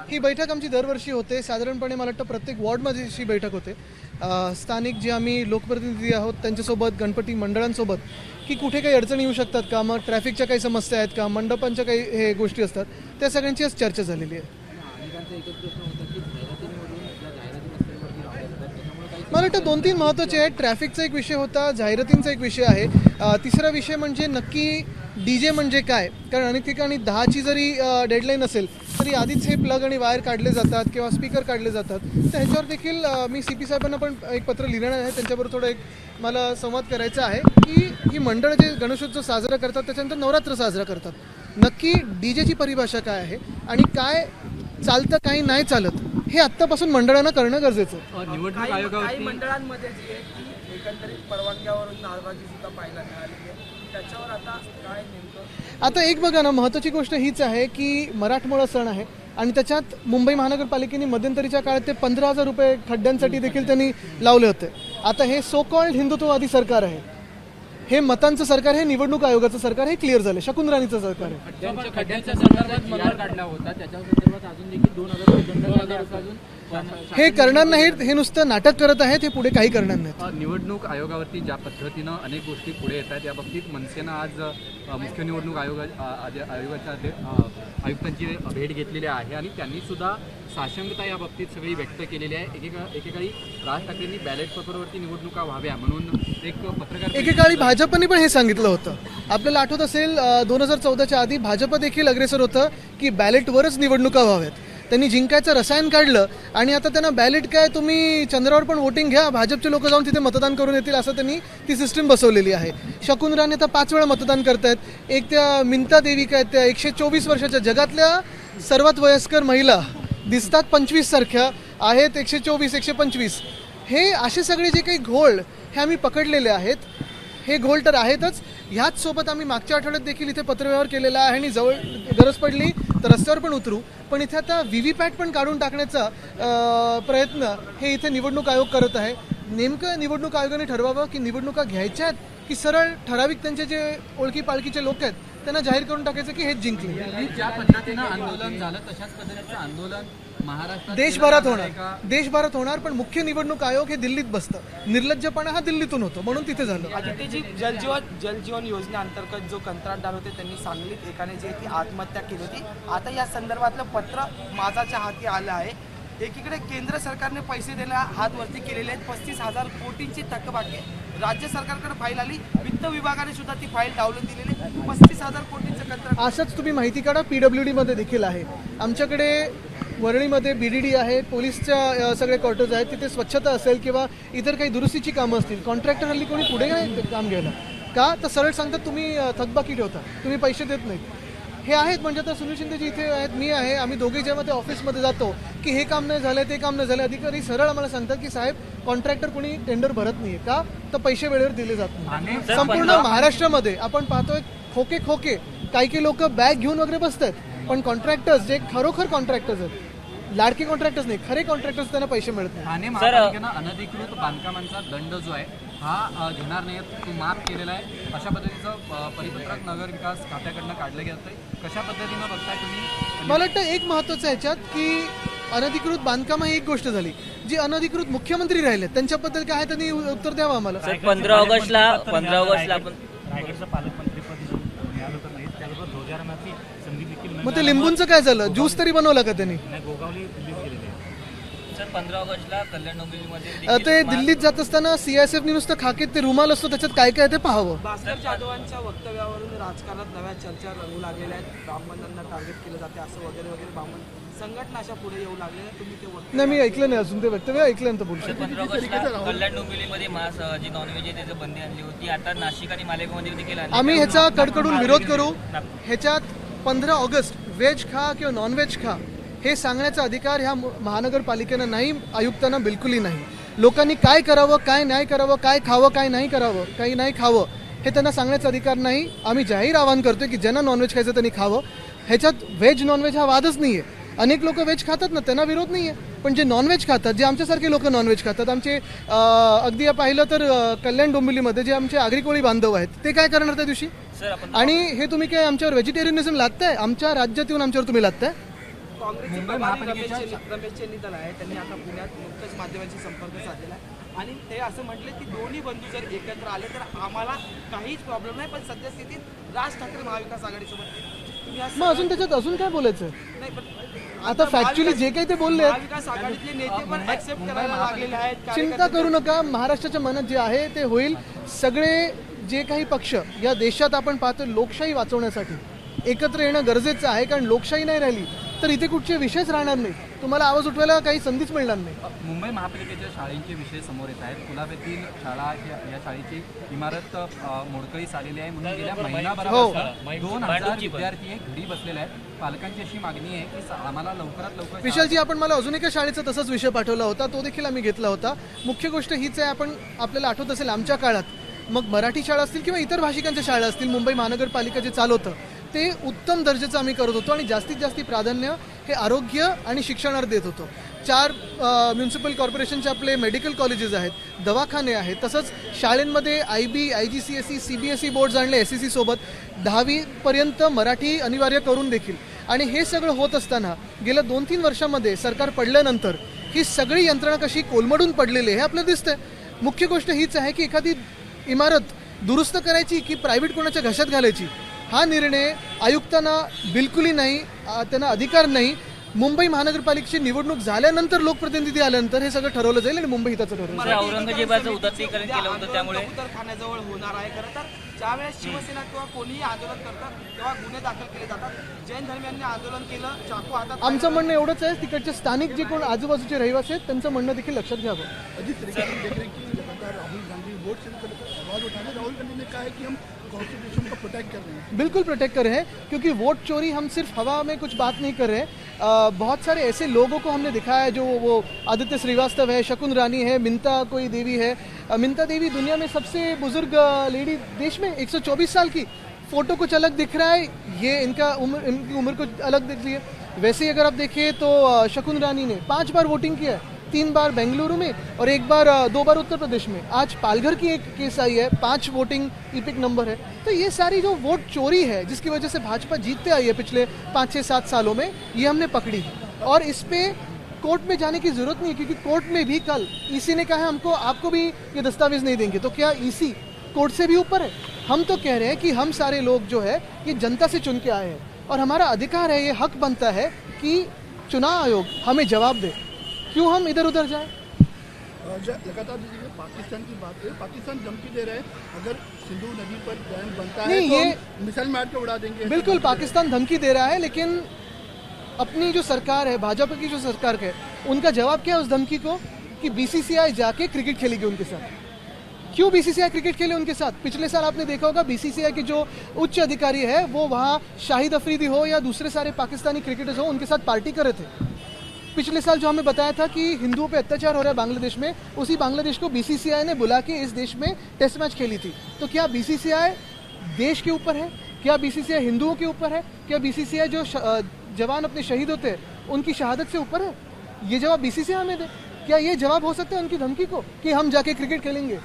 ही बैठक आमची दरवर्षी होते. साधारणपणे मला वाटतं प्रत्येक वॉर्डमध्ये अशी बैठक होते. स्थानिक जे आम्ही लोकप्रतिनिधी आहोत त्यांच्यासोबत, गणपती मंडळांसोबत, की कुठे काही अडचणी येऊ शकतात का, मग ट्रॅफिकच्या काही समस्या आहेत का, मंडपांच्या काही हे गोष्टी असतात, त्या सगळ्यांची आज चर्चा झालेली आहे. मला वाटतं 2-3 महत्त्वाचे आहेत. ट्रॅफिकचा एक विषय होता, जाहिरातींचा एक विषय आहे. तिसरा विषय म्हणजे नक्की DJ म्हणजे काय, कारण अनेक ठिकाणी 10ची जरी डेडलाईन असेल तरी आधीच हे प्लग आणि वायर काढले जातात किंवा स्पीकर काढले जातात. तर ह्याच्यावर देखील मी CP साहेबांना पण एक पत्र लिहिणार आहे. त्यांच्याबरोबर थोडं एक मला संवाद करायचा आहे की ही मंडळ जे गणेशोत्सव साजरा करतात त्याच्यानंतर नवरात्र साजरा करतात, नक्की DJची परिभाषा काय आहे आणि काय चालतं काही नाही चालत हे आत्तापासून मंडळांना करणं गरजेचं आहे. निवडणूक आयोगावर काही मंडळांमध्ये जी आहे ती एकंदरीत परवानग्यावरून नाराजी सुद्धा पाहायला मिळाली आहे. त्याच्यावर आता काय नेमकं? आता एक बघा ना, महत्त्वाची गोष्ट हीच आहे की मराठमोळा सण आहे आणि त्याच्यात मुंबई महानगरपालिकेने मध्यंतरीच्या काळात ते 15,000 रुपये खड्ड्यांसाठी देखील त्यांनी लावले होते. आता हे सो कॉल्ड हिंदुत्ववादी सरकार आहे, हे मतांचं सरकार, हे निवडणूक आयोगाचं सरकार, हे क्लिअर झालं. शकून राणीचं सरकार आहे. खड्ड्यांच्या संदर्भात मगर काढला होता, त्याच्या संदर्भात अजून देखील 2,000 हे करणार नाहीत, हे नुसतं नाटक करत आहेत, हे पुढे काही करणार नाहीत. निवडणूक आयोगावरती ज्या पद्धतीनं अनेक गोष्टी पुढे येतात या बाबतीत मनसेनं आज मुख्य निवडणूक आयोगाच्या आयुक्तांची भेट घेतलेली आहे आणि त्यांनी सुद्धा साशंकता या बाबतीत सगळी व्यक्त केलेली आहे. एकेकाळी राज ठाकरेंनी बॅलेट पेपरवरती निवडणुका व्हाव्या म्हणून एक पत्रकार, एकेकाळी भाजपने पण हे सांगितलं होतं. आपल्याला आठवत असेल 2014च्या आधी भाजप देखील अग्रेसर होतं की बॅलेटवरच निवडणुका व्हाव्यात. त्यांनी जिंकायचं रसायन काढलं आणि आता त्यांना बॅलेट काय, तुम्ही चंद्रावर पण वोटिंग घ्या, भाजपचे लोक जाऊन तिथे मतदान करून येतील असं त्यांनी ती सिस्टीम बसवलेली आहे. शकून राणे आता 5 वेळा मतदान करतायत. एक त्या मिनता देवी काय, त्या 124 वर्षाच्या, जगातल्या सर्वात वयस्कर महिला दिसतात 25 सारख्या आहेत, 124 125. हे असे सगळे जे काही घोळ हे आम्ही पकडलेले आहेत, हे घोळ तर आहेतच. ह्याच सोबत आम्ही मागच्या आठवड्यात देखील इथे पत्रव्यवहार केलेला आहे आणि जवळ गरज पडली तर रस्त्यावर पण उतरू. पण इथे आता VVPAT पण काढून टाकण्याचा प्रयत्न हे इथे निवडणूक आयोग करत आहे. नेमकं निवडणूक आयोगाने ठरवावं की निवडणुका घ्यायच्या आहेत की सरळ ठराविक त्यांचे जे ओळखी पाळखीचे लोक आहेत त्यांना जाहीर करून टाकायचं की हेच जिंकले. ज्या पद्धतीनं आंदोलन झालं तशाच पद्धतीचं आंदोलन महाराष्ट्रात देशभरात होणार. पण मुख्य निवडणूक आयोग हे दिल्लीत बसतं. निर्लज्जपणा हा दिल्लीतून होतो म्हणून तिथे झालं. आदित्यजी, जलजीवन योजनेअंतर्गत जो कंत्राटदार होते त्यांनी सांगलीत एकाने जी ती आत्महत्या केली होती. आता या संदर्भातलं पत्र माझ्या हाती आलं आहे. एकीकडे केंद्र सरकारने पैसे द्यायला हात वरती केलेले आहेत. 35,000 कोटींची थकबाकी राज्य सरकारकडे फाईल आली. वित्त विभागाने सुद्धा ती फाईल डावलून दिलेली. 35,000 कोटींचं कंत्राट. असंच तुम्ही माहिती काढा, PWD मध्ये देखील आहे. आमच्याकडे वरळीमध्ये BDD आहे, पोलीसच्या सगळे क्वार्टर्स आहेत, तिथे स्वच्छता असेल किंवा इतर काही दुरुस्तीची कामं असतील. कॉन्ट्रॅक्टर हल्ली कोणी पुढे नाही काम घ्यायला का, तर सरळ सांगतात तुम्ही थकबाकी ठेवता, तुम्ही पैसे देत नाहीत. हे आहेत. म्हणजे आता सुनील शिंदेजी इथे आहेत, मी आहे, आम्ही दोघे जेव्हा ते ऑफिसमध्ये जातो की हे काम नाही झालं, ते काम नाही झालं, अधिकारी सरळ आम्हाला सांगतात की साहेब कॉन्ट्रॅक्टर कोणी टेंडर भरत नाहीये का, तर पैसे वेळेवर दिले जात नाही. संपूर्ण महाराष्ट्रामध्ये आपण पाहतोय खोके काही लोक बॅग घेऊन वगैरे बसतात, पण कॉन्ट्रॅक्टर्स जे खरोखर कॉन्ट्रॅक्टर्स आहेत, लाडके कॉन्ट्रॅक्टर्स नाही, खरे कॉन्ट्रॅक्टर्स, त्यांना पैसे मिळत नाही. ठाणे महापालिकेनं अनधिकृत बांधकामांचा दंड जो आहे हा घेणार नाही, तो माफ केलेला आहे. अशा पद्धतीचं परिपत्रक नगर विकास खात्याकडनं काढलं गेलं. कशा पद्धतीनं बघताय तुम्ही? मला वाटतं एक महत्त्वाचं ह्याच्यात की अनधिकृत बांधकाम ही एक गोष्ट झाली. जी अनधिकृत मुख्यमंत्री राहिले त्यांच्याबद्दल काय आहे त्यांनी उत्तर द्यावं आम्हाला. 15 ऑगस्टला आपण रायगडचं पालकमंत्रीपद मिळालं तर नाही, त्याबरोबर ध्वजारोहणाची संधी देखील मग ते लिंबूंचं काय झालं, ज्यूस तरी बनवला का त्यांनी? गोगावली दिल्लीत गेलेले. सर 15 ऑगस्टला कल्याण डोंबिवलीमध्ये ते दिल्लीत जात असताना CISFने नुसतं खाकीत ते रुमाल असतो त्याच्यात काय काय ते पाहावं. भास्कर जाधवांच्या वक्तव्यावरून राजकारणात नव्या चर्चा रंगू लागलेल्या आहेत. ब्राह्मणांना टार्गेट केलं जाते असं वगैरे वगैरे ब्राह्मण संघटना अशा पुढे येऊ लागलेल्या. तुम्ही ते वक्तव्य नाही, मी ऐकलं नाही अजून ते वक्तव्य ऐकल्यानंतर बोलू. 15 ऑगस्टला कल्याण डोंबिवलीमध्ये जी नॉनव्हेज आहे त्याचं बंदी आणली होती. आता नाशिक आणि मालेगावमध्ये देखील आणली. आम्ही ह्याचा कडकडून विरोध करू. ह्याच्यात 15 ऑगस्ट व्हेज खा किंवा नॉनव्हेज खा हे सांगण्याचा अधिकार ह्या महानगरपालिकेनं नाही, आयुक्तांना बिलकुलही नाही. लोकांनी काय करावं काय नाही करावं, काय खावं काय नाही करावं, काही नाही खावं हे त्यांना सांगण्याचा अधिकार नाही. आम्ही जाहीर आवाहन करतोय की ज्यांना नॉनव्हेज खायचं त्यांनी खावं. ह्याच्यात व्हेज नॉनव्हेज हा वादच नाही आहे. अनेक लोक व्हेज खातात ना, त्यांना विरोध नाही आहे. पण जे नॉनव्हेज खातात, जे आमच्यासारखे लोक नॉनव्हेज खातात, आमचे अगदी पाहिलं तर कल्याण डोंबिवलीमध्ये जे आमचे आगरी कोळी बांधव आहेत ते काय करणार त्या दिवशी? आणि हे तुम्ही काय आमच्यावर व्हेजिटेरियनिझम लादताय? आमच्या राज्यात येऊन आमच्यावर तुम्ही लादताय? काँग्रेसचे मुंबई प्रभारी महापालिकेच्या रमेश चेन्नीताल आहे, त्यांनी आता पुण्यात नुकतंच माध्यमांशी संपर्क साधलेला आहे आणि ते असं म्हटले की दोन्ही बंधू जर एकत्र आले तर आम्हाला काहीच प्रॉब्लेम नाही, पण सद्यस्थितीत राज ठाकरे महाविकास आघाडीसोबत तुम्ही असं- मग अजून त्याच्यात अजून काय बोलायचं नाही, पण आता फॅक्च्युअली जे काही ते बोलले आहेत, महाविकास आघाडीतले नेते पण ऍक्सेप्ट करायला लागलेले आहेत. चिंता करू नका, महाराष्ट्राच्या मनात जे आहे ते होईल. सगळे जे काही पक्ष या देशात आपण पाहतो लोकशाही वाचवण्यासाठी एकत्र येणं गरजेचं आहे, कारण लोकशाही नाही राहिली तर इथे कुठचे विषयच राहणार नाही, तुम्हाला आवाज उठवायला काही संधीच मिळणार नाही. मुंबई महापालिकेच्या शाळेंचे विषय समोर येत आहेत. कुलाब्यातील शाळा या शाळेची इमारत मोडकळीस आलेली आहे म्हणून गेल्या महिनाभरापासून 2000 विद्यार्थी हे घरी बसलेले आहेत. पालकांची अशी मागणी आहे की आम्हाला लवकरात लवकर विशालजी, आपण मला अजून एका शाळेचा तसाच विषय पाठवला होता, तो देखील आम्ही घेतला होता. मुख्य गोष्ट हीच आहे, आपल्याला आठवत असेल आमच्या काळात मग मराठी शाळा असतील किंवा इतर भाषिकांच्या शाळा असतील, मुंबई महानगरपालिका जे चालवतं ते उत्तम दर्जाचं आम्ही करत होतो आणि जास्तीत जास्त प्राधान्य हे आरोग्य आणि शिक्षणावर देत होतो. 4 म्युन्सिपल कॉर्पोरेशनचे आपले मेडिकल कॉलेजेस आहेत, दवाखाने आहेत, तसंच शाळेंमध्ये IB, IGCSE, CBSE बोर्ड्स आणले SEC सोबत. 10वीपर्यंत मराठी अनिवार्य करून देखील, आणि हे सगळं होत असताना गेल्या 2-3 वर्षामध्ये सरकार पडल्यानंतर ही सगळी यंत्रणा कशी कोलमडून पडलेली आहे हे आपल्याला दिसतंय. मुख्य गोष्ट हीच आहे की एखादी इमारत दुरुस्त करायची की प्रायव्हेट कोणाच्या घशात घालायची हा निर्णय आयुक्तांना बिलकुलही नाही, त्यांना अधिकार नाही. मुंबई महानगरपालिकेची निवडणूक झाल्यानंतर लोकप्रतिनिधी आल्यानंतर हे सगळं ठरवलं जाईल आणि मुंबई हिताचं ठरवलं जाईल. औरंगजेबाचं उदात्तीकरण केलं होतं त्यामुळे खाण्याजवळ होणार आहे. खरं तर ज्यावेळेस शिवसेना किंवा कोणीही आंदोलन करतात तेव्हा गुन्हे दाखल केले जातात. जैन धर्मियांनी आंदोलन केलं, चाकू हातात. आमचं म्हणणं एवढंच आहे, तिकडचे स्थानिक जे कोण आजूबाजूचे रहिवासी आहेत त्यांचं म्हणणं देखील लक्षात घ्यावं. अजित तरीके से देख रहे हैं कि लगातार राहुल गांधी वोट से आवाज उठा रहे हैं. राहुल गांधी ने कहा है कि हम कॉन्स्टिट्यूशन को प्रोटेक्ट कर रहे हैं. बिल्कुल प्रोटेक्ट कर रहे हैं, क्योंकि वोट चोरी हम सिर्फ हवा में कुछ बात नहीं कर रहे हैं. बहुत सारे ऐसे लोगों को हमने दिखाया है, जो वो आदित्य श्रीवास्तव है, शकुन रानी है, मिंता कोई देवी है. मिंता देवी दुनिया में सबसे बुजुर्ग लेडी देश में, 124 साल की. फोटो कुछ अलग दिख रहा है, ये इनकी उम्र कुछ अलग दिख रही है. वैसे ही अगर आप देखिए तो शकुन रानी ने 5 बार वोटिंग किया है, 3 बार बेंगलुरु में और 2 बार उत्तर प्रदेश में. आज पालघर की एक केस आई है, 5 वोटिंग इपिक नंबर है. तो ये सारी जो वोट चोरी है जिसकी वजह से भाजपा जीतते आई है पिछले 5-6-7 सालों में, ये हमने पकड़ी. और इस पे कोर्ट में जाने की जरूरत नहीं है, क्योंकि कोर्ट में भी कल ईसी ने कहा है आपको भी ये दस्तावेज नहीं देंगे. तो क्या ईसी कोर्ट से भी ऊपर है? हम तो कह रहे हैं कि हम सारे लोग जो है ये जनता से चुन के आए हैं और हमारा अधिकार है, ये हक बनता है कि चुनाव आयोग हमें जवाब दे. क्यों हम इधर उधर जाएं? लगातार दीजिए, पाकिस्तान की बात है. पाकिस्तान धमकी दे रहा है अगर सिंधु नदी पर डैम बनता है नहीं, तो ये हम मिसाइल मार के उड़ा देंगे. बिल्कुल पाकिस्तान धमकी दे रहा है, लेकिन अपनी जो सरकार है, भाजपा की जो सरकार है, उनका जवाब क्या है उस धमकी को? कि BCCI जाके क्रिकेट खेलेगी उनके साथ. क्यों BCCI क्रिकेट खेले उनके साथ? पिछले साल आपने देखा होगा BCCI के जो उच्च अधिकारी है वो वहाँ शाहिद अफरीदी हो या दूसरे सारे पाकिस्तानी क्रिकेटर्स हो, उनके साथ पार्टी कर रहे थे. पिछले साल जो हमें बताया था कि हिंदुओं पे अत्याचार हो रहा है बांग्लादेश में, उसी बांग्लादेश को BCCI ने बुला के इस देश में टेस्ट मैच खेली थी. तो क्या BCCI देश के ऊपर है? क्या BCCI हिंदुओं के ऊपर है? क्या BCCI जो जवान अपने शहीद होते हैं उनकी शहादत से ऊपर है? ये जवाब BCCI हमें दे. क्या ये जवाब हो सकता है उनकी धमकी को कि हम जाके क्रिकेट खेलेंगे?